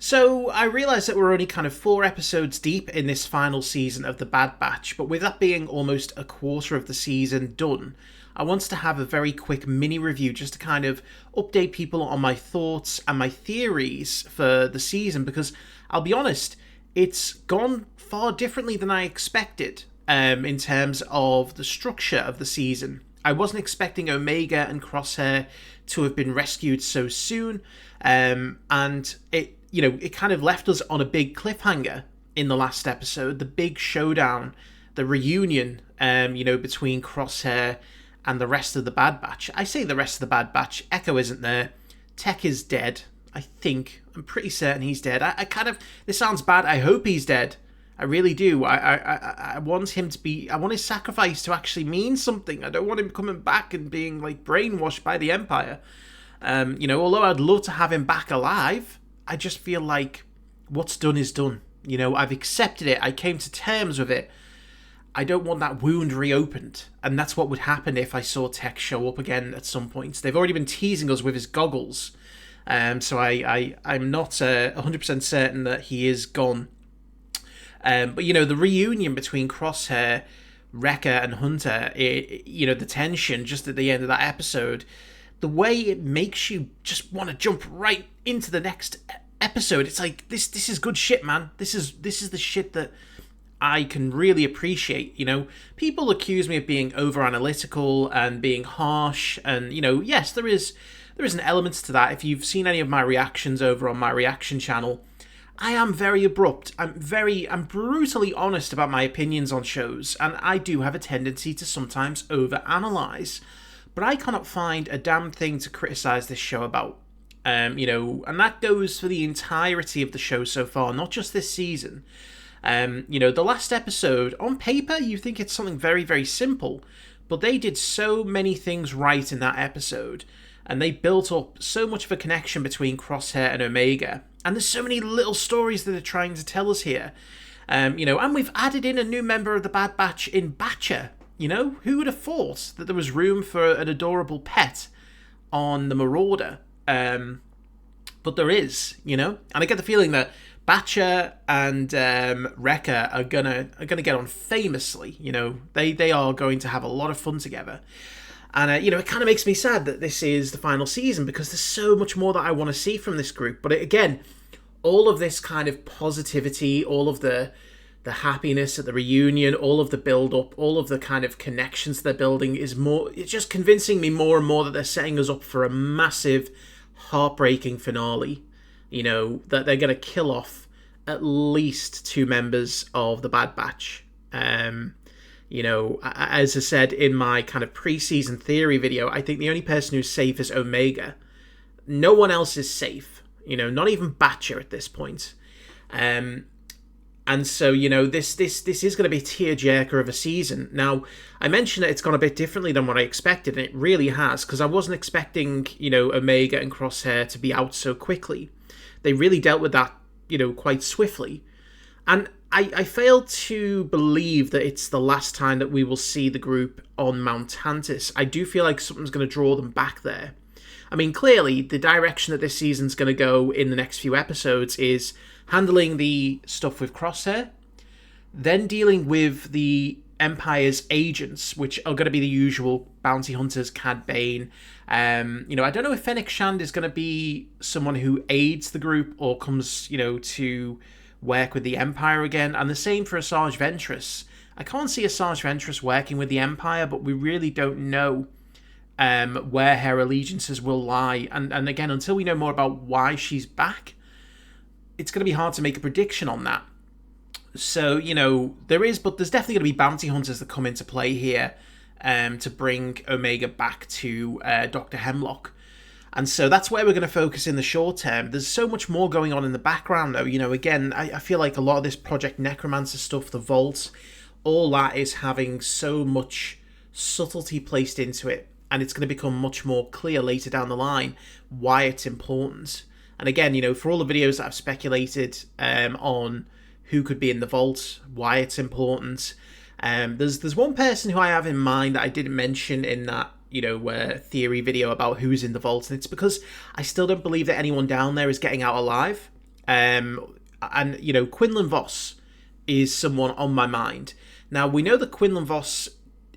So I realise that we're only kind of 4 episodes deep in this final season of The Bad Batch, but with that being almost a quarter of the season done, I wanted to have a very quick mini review just to kind of update people on my thoughts and my theories for the season, because I'll be honest, it's gone far differently than I expected in terms of the structure of the season. I wasn't expecting Omega and Crosshair to have been rescued so soon, and it kind of left us on a big cliffhanger in the last episode, the big showdown, the reunion, between Crosshair and the rest of the Bad Batch. I say the rest of the Bad Batch. Echo isn't there. Tech is dead. I think. I'm pretty certain he's dead. This sounds bad. I hope he's dead. I really do. I want him to be... I want his sacrifice to actually mean something. I don't want him coming back and being, brainwashed by the Empire. Although I'd love to have him back alive, I just feel like what's done is done. I've accepted it. I came to terms with it. I don't want that wound reopened. And that's what would happen if I saw Tech show up again at some point. They've already been teasing us with his goggles. So I'm not 100% certain that he is gone. But the reunion between Crosshair, Wrecker and Hunter, the tension just at the end of that episode, the way it makes you just want to jump right into the next episode. It's like, this is good shit, man. This is the shit that I can really appreciate. People accuse me of being over analytical and being harsh, and yes, there is an element to that. If you've seen any of my reactions over on my reaction channel, I am very abrupt. I'm brutally honest about my opinions on shows, and I do have a tendency to sometimes overanalyze. But I cannot find a damn thing to criticize this show about. And that goes for the entirety of the show so far, not just this season. The last episode, on paper, you think it's something very, very simple, but they did so many things right in that episode, and they built up so much of a connection between Crosshair and Omega. And there's so many little stories that they're trying to tell us here. And we've added in a new member of the Bad Batch in Batcher. Who would have thought that there was room for an adorable pet on the Marauder? But there is, And I get the feeling that Batcher and Wrecker are gonna get on famously. They are going to have a lot of fun together. And, it kind of makes me sad that this is the final season, because there's so much more that I want to see from this group. But again, all of this kind of positivity, all of the happiness at the reunion, all of the build-up, all of the kind of connections they're building it's just convincing me more and more that they're setting us up for a massive, heartbreaking finale. That they're going to kill off at least 2 members of the Bad Batch. As I said in my kind of pre-season theory video, I think the only person who's safe is Omega. No one else is safe. Not even Batcher at this point. And so, this is going to be a tearjerker of a season. Now, I mentioned that it's gone a bit differently than what I expected, and it really has, because I wasn't expecting, Omega and Crosshair to be out so quickly. They really dealt with that, quite swiftly. And I fail to believe that it's the last time that we will see the group on Mount Tantis. I do feel like something's going to draw them back there. I mean, clearly, the direction that this season's going to go in the next few episodes is handling the stuff with Crosshair, then dealing with the Empire's agents, which are going to be the usual bounty hunters, Cad Bane. I don't know if Fennec Shand is going to be someone who aids the group or comes, to work with the Empire again. And the same for Asajj Ventress. I can't see Asajj Ventress working with the Empire, but we really don't know where her allegiances will lie. And again, until we know more about why she's back, it's going to be hard to make a prediction on that. So, there's definitely going to be bounty hunters that come into play here to bring Omega back to Dr. Hemlock. And so that's where we're going to focus in the short term. There's so much more going on in the background, though. Again, I feel like a lot of this Project Necromancer stuff, the Vault, all that is having so much subtlety placed into it. And it's going to become much more clear later down the line why it's important. And again, for all the videos that I've speculated on who could be in the vault, why it's important, there's one person who I have in mind that I didn't mention in that theory video about who's in the vault, and it's because I still don't believe that anyone down there is getting out alive. And, Quinlan Voss is someone on my mind. Now, we know that Quinlan Voss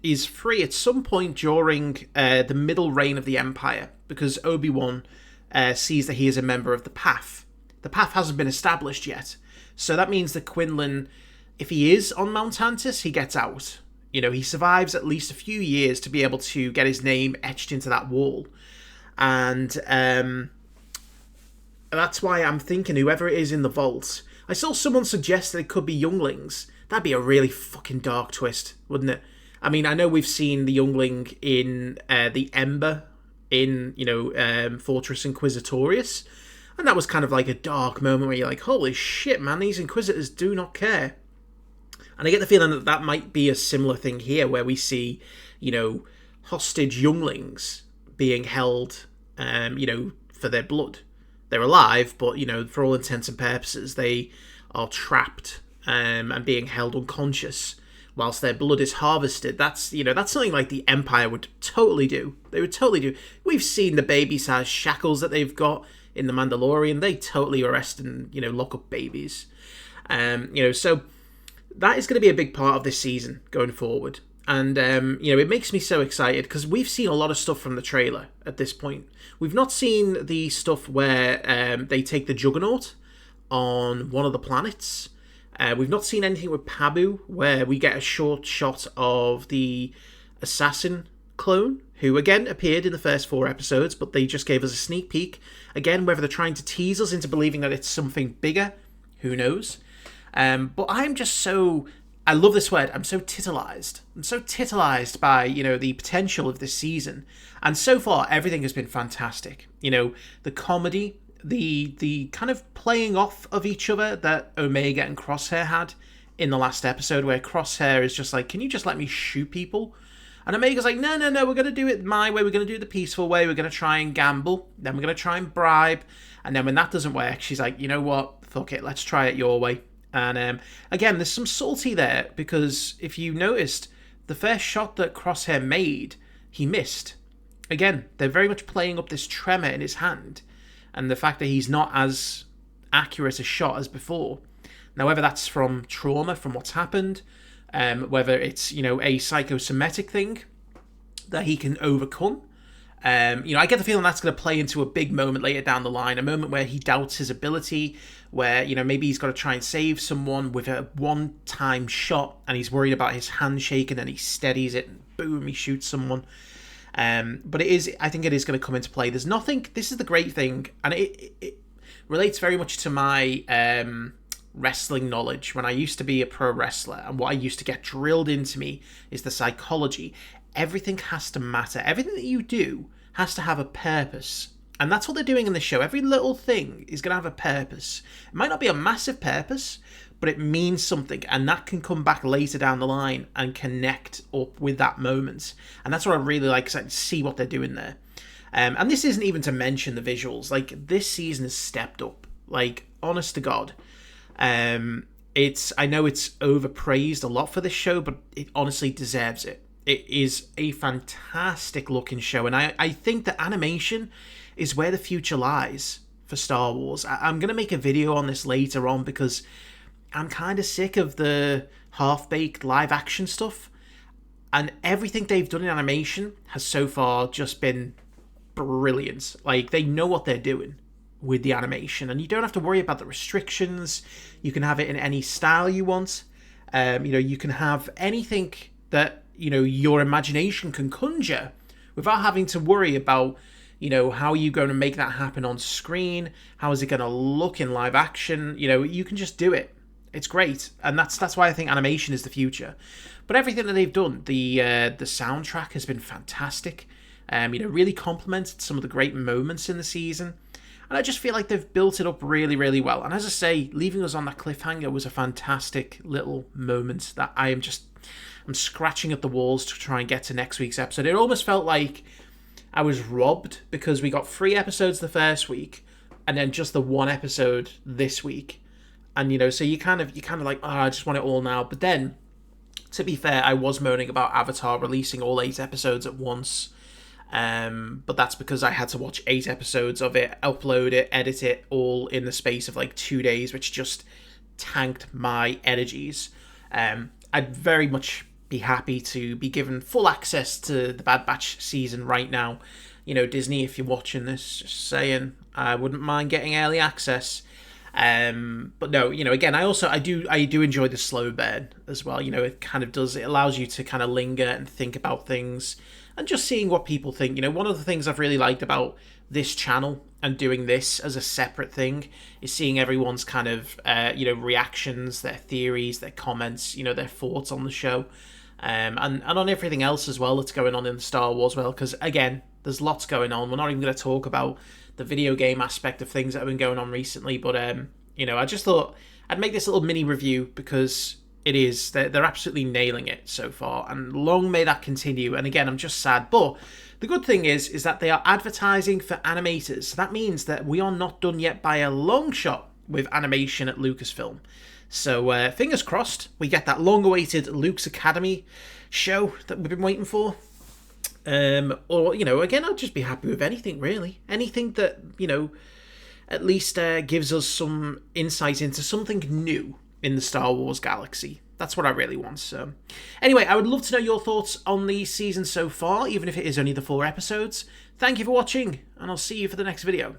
is free at some point during the middle reign of the Empire, because Obi-Wan sees that he is a member of the Path. The Path hasn't been established yet, so that means that Quinlan, if he is on Mount Tantis, he gets out. He survives at least a few years to be able to get his name etched into that wall. And that's why I'm thinking whoever it is in the vault. I saw someone suggest that it could be younglings. That'd be a really fucking dark twist, wouldn't it? I mean, I know we've seen the youngling in the Ember in, Fortress Inquisitorius. And that was kind of like a dark moment where you're like, holy shit, man, these Inquisitors do not care. And I get the feeling that that might be a similar thing here, where we see, hostage younglings being held, for their blood. They're alive, but, for all intents and purposes, they are trapped and being held unconscious whilst their blood is harvested. That's something like the Empire would totally do. They would totally do. We've seen the baby-sized shackles that they've got in The Mandalorian. They totally arrest and, lock up babies. So that is going to be a big part of this season going forward. And, it makes me so excited because we've seen a lot of stuff from the trailer at this point. We've not seen the stuff where they take the Juggernaut on one of the planets. We've not seen anything with Pabu where we get a short shot of the assassin clone, who again appeared in the first 4 episodes, but they just gave us a sneak peek. Again, whether they're trying to tease us into believing that it's something bigger, who knows? But I'm just so... I love this word. I'm so titillized. I'm so titillized by, the potential of this season. And so far, everything has been fantastic. The comedy, the kind of playing off of each other that Omega and Crosshair had in the last episode, where Crosshair is just like, can you just let me shoot people? And Omega's like, no, we're going to do it my way. We're going to do it the peaceful way. We're going to try and gamble. Then we're going to try and bribe. And then when that doesn't work, she's like, you know what? Fuck it. Let's try it your way. And again, there's some salty there, because if you noticed, the first shot that Crosshair made, he missed. Again, they're very much playing up this tremor in his hand, and the fact that he's not as accurate a shot as before. Now, whether that's from trauma, from what's happened, whether it's, a psychosomatic thing that he can overcome. I get the feeling that's going to play into a big moment later down the line, a moment where he doubts his ability, where, maybe he's got to try and save someone with a one-time shot, and he's worried about his hand shaking, and he steadies it, and boom, he shoots someone. But I think it is going to come into play. There's nothing, this is the great thing, and it relates very much to my wrestling knowledge when I used to be a pro wrestler, and what I used to get drilled into me is the psychology. Everything has to matter. Everything that you do has to have a purpose. And that's what they're doing in the show. Every little thing is going to have a purpose. It might not be a massive purpose, but it means something. And that can come back later down the line and connect up with that moment. And that's what I really like, because I can see what they're doing there. And this isn't even to mention the visuals. Like, this season has stepped up. Like, honest to God. I know it's overpraised a lot for this show, but it honestly deserves it. It is a fantastic looking show, and I think that animation is where the future lies for Star Wars. I'm going to make a video on this later on, because I'm kind of sick of the half-baked live-action stuff, and everything they've done in animation has so far just been brilliant. Like, they know what they're doing with the animation, and you don't have to worry about the restrictions. You can have it in any style you want. You can have anything that your imagination can conjure without having to worry about, how are you going to make that happen on screen? How is it going to look in live action? You can just do it. It's great. And that's why I think animation is the future. But everything that they've done, the soundtrack has been fantastic. Really complemented some of the great moments in the season. And I just feel like they've built it up really, really well. And as I say, leaving us on that cliffhanger was a fantastic little moment that I'm scratching at the walls to try and get to next week's episode. It almost felt like I was robbed, because we got 3 episodes the first week and then just the 1 episode this week. And, so you kind of like, oh, I just want it all now. But then, to be fair, I was moaning about Avatar releasing all 8 episodes at once. But that's because I had to watch 8 episodes of it, upload it, edit it, all in the space of like 2 days, which just tanked my energies. I'd very much be happy to be given full access to the Bad Batch season right now. You know, Disney, if you're watching this, just saying, I wouldn't mind getting early access. But no, you know, again, I do enjoy the slow burn as well. You know, it kind of does, it allows you to kind of linger and think about things and just seeing what people think. You know, one of the things I've really liked about this channel and doing this as a separate thing is seeing everyone's kind of, you know, reactions, their theories, their comments, you know, their thoughts on the show. And on everything else as well that's going on in the Star Wars world, because again, there's lots going on. We're not even going to talk about the video game aspect of things that have been going on recently, but you know, I just thought I'd make this little mini review because they're absolutely nailing it so far, and long may that continue. And again, I'm just sad, but the good thing is that they are advertising for animators, so that means that we are not done yet by a long shot with animation at Lucasfilm. So fingers crossed we get that long-awaited Luke's Academy show that we've been waiting for. Or, you know, again, I'd just be happy with anything, really. Anything that, you know, at least gives us some insight into something new in the Star Wars galaxy. That's what I really want. So anyway, I would love to know your thoughts on the season so far, even if it is only the 4 episodes. Thank you for watching, and I'll see you for the next video.